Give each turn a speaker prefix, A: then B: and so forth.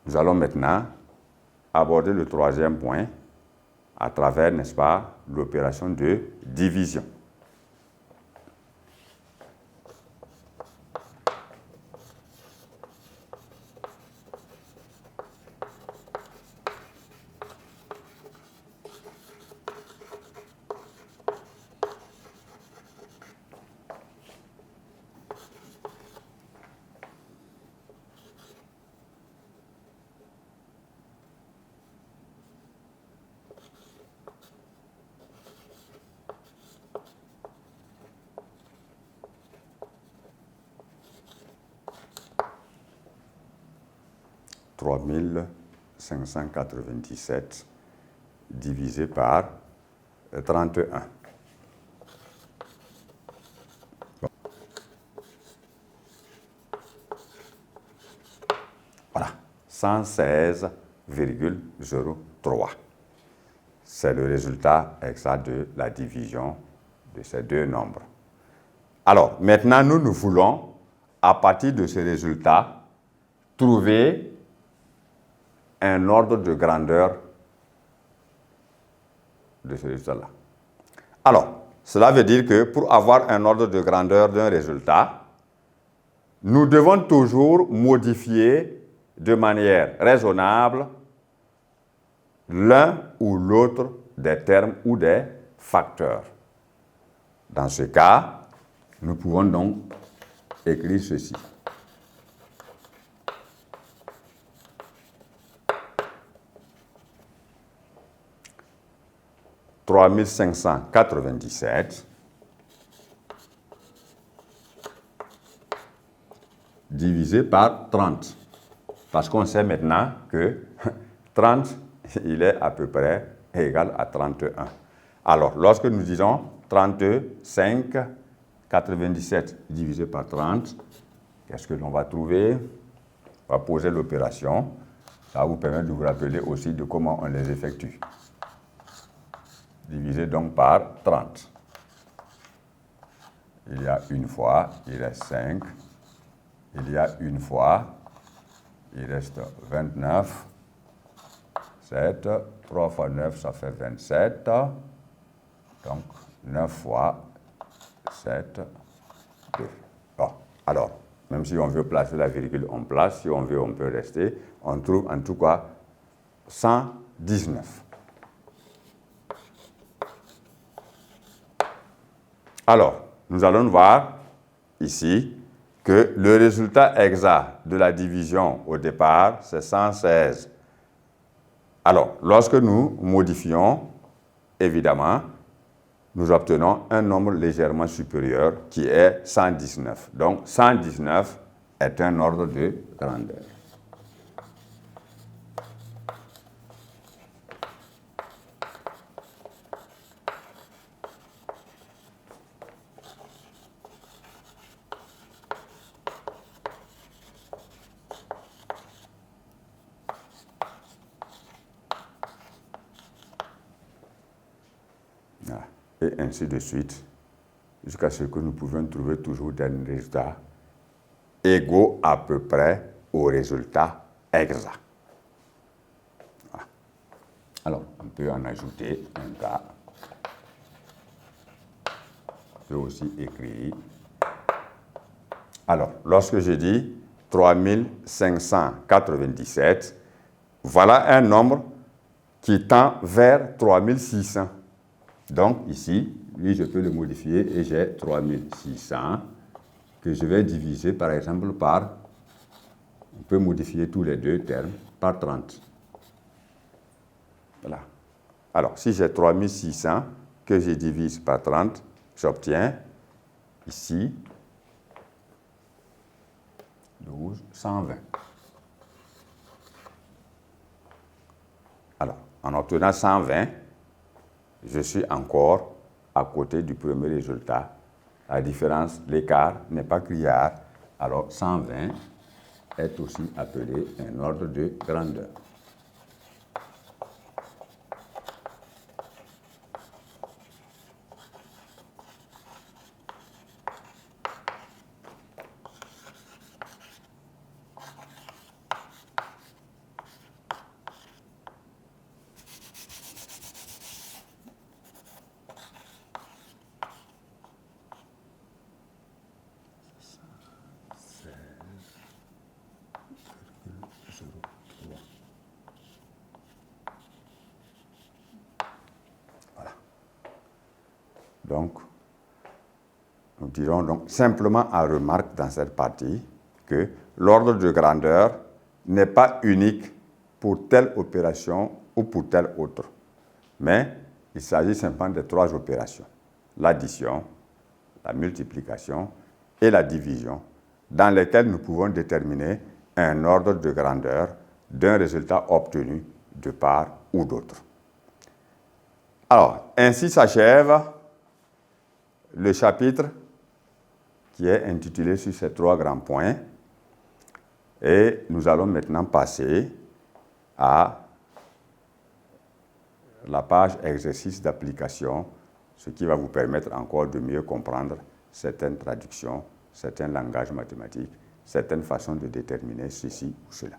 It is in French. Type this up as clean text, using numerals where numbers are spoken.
A: Nous allons maintenant aborder le troisième point à travers, n'est-ce pas, l'opération de division. « 3597 divisé par 31. » Voilà, 116,03. C'est le résultat exact de la division de ces deux nombres. Alors, maintenant, nous voulons, à partir de ce résultat, trouver un ordre de grandeur de ce résultat-là. Alors, cela veut dire que pour avoir un ordre de grandeur d'un résultat, nous devons toujours modifier de manière raisonnable l'un ou l'autre des termes ou des facteurs. Dans ce cas, nous pouvons donc écrire ceci. 3597 divisé par 30. Parce qu'on sait maintenant que 30, il est à peu près égal à 31. Alors, lorsque nous disons 35,97 divisé par 30, qu'est-ce que l'on va trouver? On va poser l'opération. Ça va vous permettre de vous rappeler aussi de comment on les effectue. Divisé donc par 30. Il y a une fois, il reste 5. Il y a une fois, il reste 29. 7. 3 fois 9, ça fait 27. Donc, 9 fois 7, 2. Bon, alors, même si on veut placer la virgule, on place. Si on veut, on peut rester. On trouve en tout cas 119. Alors, nous allons voir ici que le résultat exact de la division au départ, c'est 116. Alors, lorsque nous modifions, évidemment, nous obtenons un nombre légèrement supérieur qui est 119. Donc, 119 est un ordre de grandeur. Et ainsi de suite, jusqu'à ce que nous pouvions trouver toujours des résultats égaux à peu près au résultat exact. Voilà. Alors, on peut en ajouter un cas. On peut aussi écrire. Alors, lorsque je dis 3597, voilà un nombre qui tend vers 3600. Donc ici, lui, je peux le modifier et j'ai 3600 que je vais diviser par exemple par, on peut modifier tous les deux termes, par 30. Voilà. Alors, si j'ai 3600 que je divise par 30, j'obtiens ici 120. Alors, en obtenant 120, je suis encore à côté du premier résultat. La différence, l'écart n'est pas criard. Alors, 120 est aussi appelé un ordre de grandeur. Donc, nous dirons donc simplement en remarque dans cette partie que l'ordre de grandeur n'est pas unique pour telle opération ou pour telle autre. Mais il s'agit simplement de 3 opérations. L'addition, la multiplication et la division, dans lesquelles nous pouvons déterminer un ordre de grandeur d'un résultat obtenu de part ou d'autre. Alors, ainsi s'achève le chapitre qui est intitulé sur ces 3 grands points. Et nous allons maintenant passer à la page exercice d'application, ce qui va vous permettre encore de mieux comprendre certaines traductions, certains langages mathématiques, certaines façons de déterminer ceci ou cela.